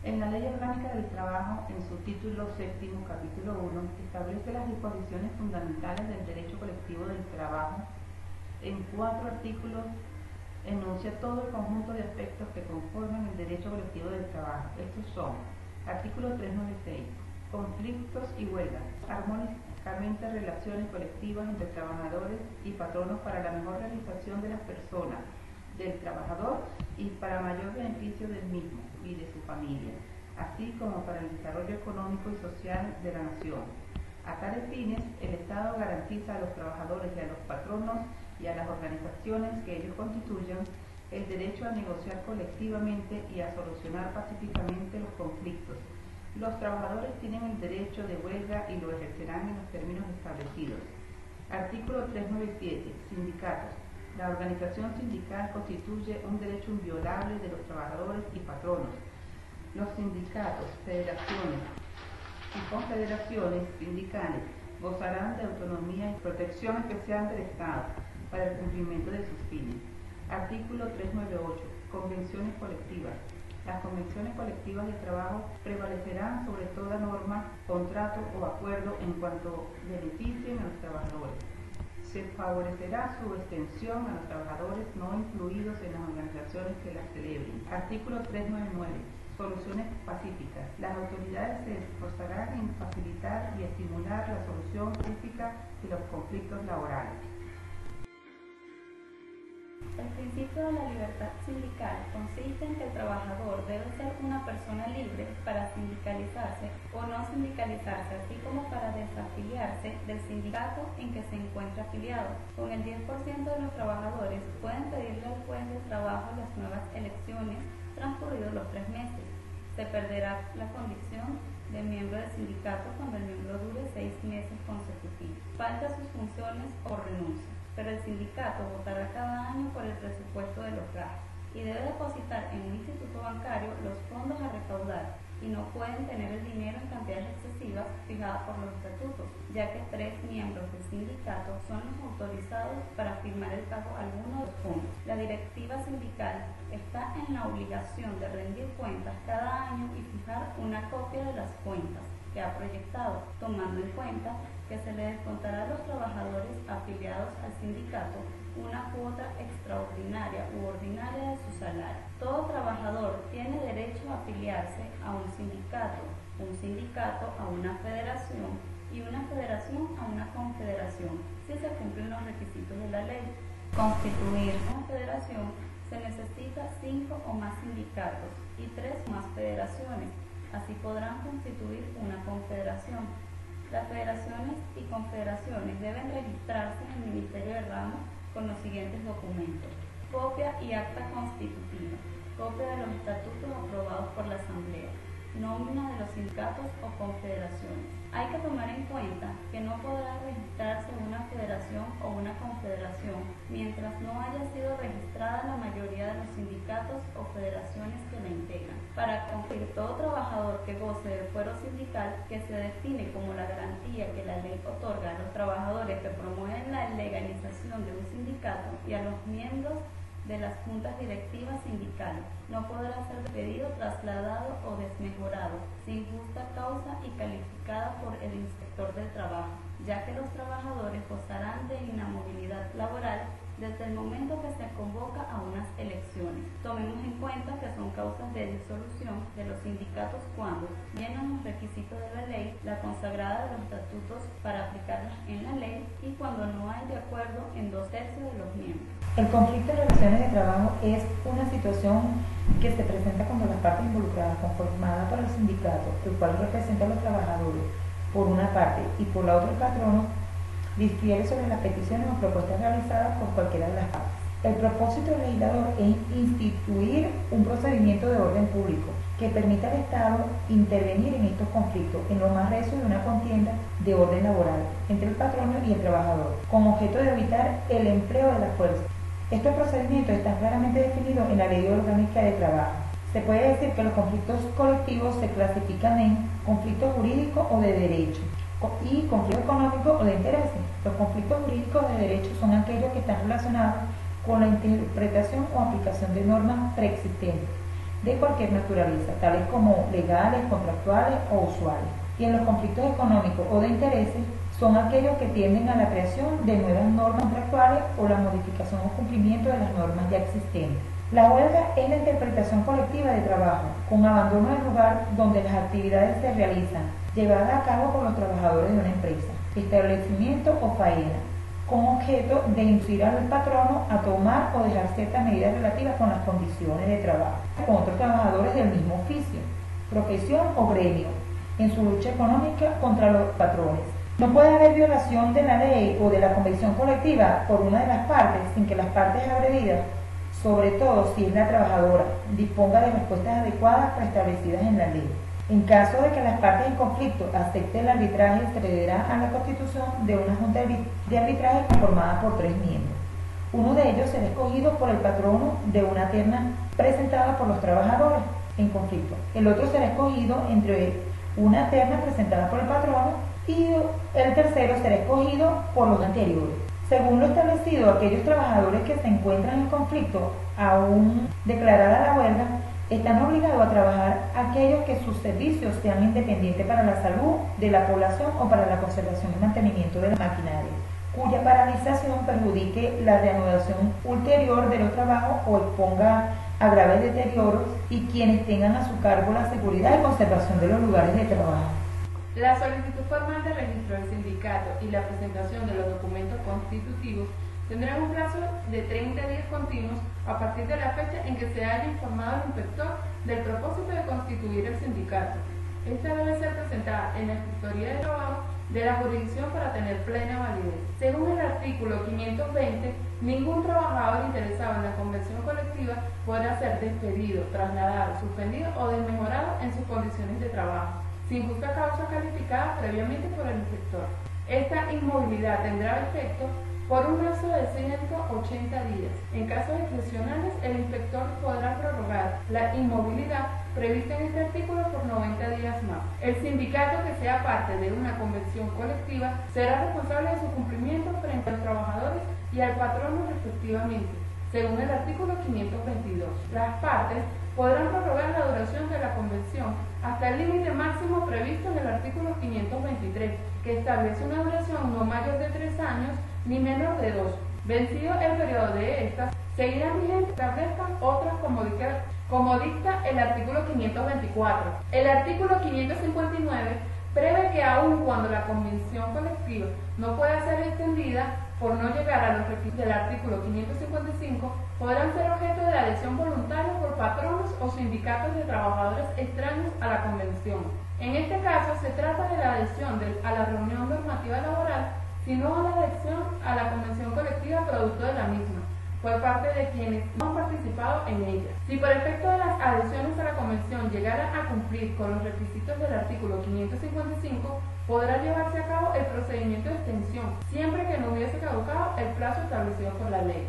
En la Ley Orgánica del Trabajo, en su título séptimo, capítulo 1, establece las disposiciones fundamentales del derecho colectivo del trabajo. En 4 artículos enuncia todo el conjunto de aspectos que conforman el derecho colectivo del trabajo. Estos son: artículo 396, conflictos y huelgas, armónicamente relaciones colectivas entre trabajadores y patronos para la mejor realización de las personas, del trabajador y para mayor beneficio del mismo y de su familia, así como para el desarrollo económico y social de la nación. A tales fines, el Estado garantiza a los trabajadores y a los patronos y a las organizaciones que ellos constituyan el derecho a negociar colectivamente y a solucionar pacíficamente los conflictos. Los trabajadores tienen el derecho de huelga y lo ejercerán en los términos establecidos. Artículo 397. Sindicatos. La organización sindical constituye un derecho inviolable de los trabajadores y patronos. Los sindicatos, federaciones y confederaciones sindicales gozarán de autonomía y protección especial del Estado para el cumplimiento de sus fines. Artículo 398. Convenciones colectivas. Las convenciones colectivas de trabajo prevalecerán sobre toda norma, contrato o acuerdo en cuanto beneficien a los trabajadores. Se favorecerá su extensión a los trabajadores no incluidos en las organizaciones que las celebren. Artículo 399. Soluciones pacíficas. Las autoridades se esforzarán en facilitar y estimular la solución pacífica de los conflictos laborales. El principio de la libertad sindical consiste en que el trabajador debe ser una persona libre para sindicalizarse o no sindicalizarse, así como para desafiliarse del sindicato en que se encuentra afiliado. Con el 10% de los trabajadores pueden pedirle al juez de trabajo las nuevas elecciones transcurridos los 3 meses. Se perderá la condición de miembro del sindicato cuando el miembro dure 6 meses consecutivos, falta sus funciones o renuncia. Pero el sindicato votará cada año por el presupuesto de los gastos y debe depositar en un instituto bancario los fondos a recaudar y no pueden tener el dinero en cantidades excesivas fijadas por los estatutos, ya que 3 miembros del sindicato son los autorizados para firmar el pago alguno de los fondos. La directiva sindical está en la obligación de rendir cuentas cada año y fijar una copia de las cuentas que ha proyectado, tomando en cuenta que se le descontará a los trabajadores afiliados al sindicato una cuota extraordinaria u ordinaria de su salario. Todo trabajador tiene derecho a afiliarse a un sindicato a una federación y una federación a una confederación, si se cumplen los requisitos de la ley. Constituir una federación se necesita 5 o más sindicatos y 3 más federaciones. Así podrán constituir una confederación. Las federaciones y confederaciones deben registrarse en el Ministerio de Ramo con los siguientes documentos: copia y acta constitutiva, copia de los estatutos aprobados por la Asamblea, nómina de los sindicatos o confederaciones. Hay que tomar en cuenta que no podrá registrarse una federación o una confederación mientras no haya sido registrada la mayoría de los sindicatos o federaciones que la integran. Para cumplir, todo trabajador que goce de fuero sindical, que se define como la garantía que la ley otorga a los trabajadores que promueven la legalización de un sindicato y a los miembros de las juntas directivas sindicales, no podrá ser despedido, trasladado o desmejorado sin justa causa y calificada por el inspector del trabajo, ya que los trabajadores gozarán de inamovilidad laboral desde el momento que se convoca a unas elecciones. Tomemos en cuenta que son causas de disolución de los sindicatos cuando llenan los requisitos de la ley, la consagrada de los estatutos para aplicarlas en la ley y cuando no hay de acuerdo en 2/3 de los miembros. El conflicto de relaciones de trabajo es una situación que se presenta cuando las partes involucradas, conformadas por el sindicato, el cual representa a los trabajadores por una parte y por la otra el patrono, difiere sobre las peticiones o propuestas realizadas por cualquiera de las partes. El propósito del legislador es instituir un procedimiento de orden público que permita al Estado intervenir en estos conflictos en lo más recio de una contienda de orden laboral entre el patrono y el trabajador, con objeto de evitar el empleo de la fuerza. Este procedimiento está claramente definido en la Ley Orgánica de Trabajo. Se puede decir que los conflictos colectivos se clasifican en conflicto jurídico o de derecho y conflicto económico o de intereses. Los conflictos jurídicos de derecho son aquellos que están relacionados con la interpretación o aplicación de normas preexistentes. de cualquier naturaleza, tales como legales, contractuales o usuales. Y en los conflictos económicos o de intereses son aquellos que tienden a la creación de nuevas normas contractuales o la modificación o cumplimiento de las normas ya existentes. La huelga es la interpretación colectiva de trabajo, con abandono del lugar donde las actividades se realizan, llevada a cabo por los trabajadores de una empresa, establecimiento o faena, con objeto de inducir al patrono a tomar o dejar ciertas medidas relativas con las condiciones de trabajo, con otros trabajadores del mismo oficio, profesión o gremio, en su lucha económica contra los patrones. No puede haber violación de la ley o de la convención colectiva por una de las partes sin que las partes agredidas, sobre todo si es la trabajadora, disponga de respuestas adecuadas preestablecidas en la ley. En caso de que las partes en conflicto acepten el arbitraje, se procederá a la constitución de una junta de arbitraje conformada por 3 miembros. Uno de ellos será escogido por el patrono de una terna presentada por los trabajadores en conflicto. El otro será escogido entre una terna presentada por el patrono y el tercero será escogido por los anteriores. Según lo establecido, aquellos trabajadores que se encuentran en conflicto, aún declarada la huelga, están obligados a trabajar aquellos que sus servicios sean independientes para la salud de la población o para la conservación y mantenimiento de la maquinaria, cuya paralización perjudique la reanudación ulterior de los trabajos o exponga a graves deterioros, y quienes tengan a su cargo la seguridad y conservación de los lugares de trabajo. La solicitud formal de registro del sindicato y la presentación de los documentos constitutivos tendrán un plazo de 30 días continuos a partir de la fecha en que se haya informado al inspector del propósito de constituir el sindicato. Esta debe ser presentada en la Inspectoría de Trabajo de la jurisdicción para tener plena validez. Según el artículo 520, ningún trabajador interesado en la convención colectiva podrá ser despedido, trasladado, suspendido o desmejorado en sus condiciones de trabajo, sin justa causa calificada previamente por el inspector. Esta inmovilidad tendrá efecto por un lapso de 180 días. En casos excepcionales, el inspector podrá prorrogar la inmovilidad prevista en este artículo por 90 días más. El sindicato que sea parte de una convención colectiva será responsable de su cumplimiento frente a los trabajadores y al patrono respectivamente, según el artículo 522. Las partes podrán prorrogar la duración de la convención hasta el límite máximo previsto en el artículo 523, que establece una duración no mayor de 3 años ni menor de 2. Vencido el periodo de estas, seguirán vigentes establezcan otras como dicta el artículo 524. El artículo 559 prevé que aun cuando la convención colectiva no pueda ser extendida por no llegar a los requisitos del artículo 555, podrán ser objeto de adhesión voluntaria por patronos o sindicatos de trabajadores extraños a la convención. En este caso se trata de la adhesión a la reunión normativa laboral, sino a la adhesión a la convención colectiva producto de la misma, por parte de quienes no han participado en ella. Si por efecto de las adhesiones a la convención llegaran a cumplir con los requisitos del artículo 555, podrá llevarse a cabo el procedimiento de extensión, siempre que no hubiese caducado el plazo establecido por la ley.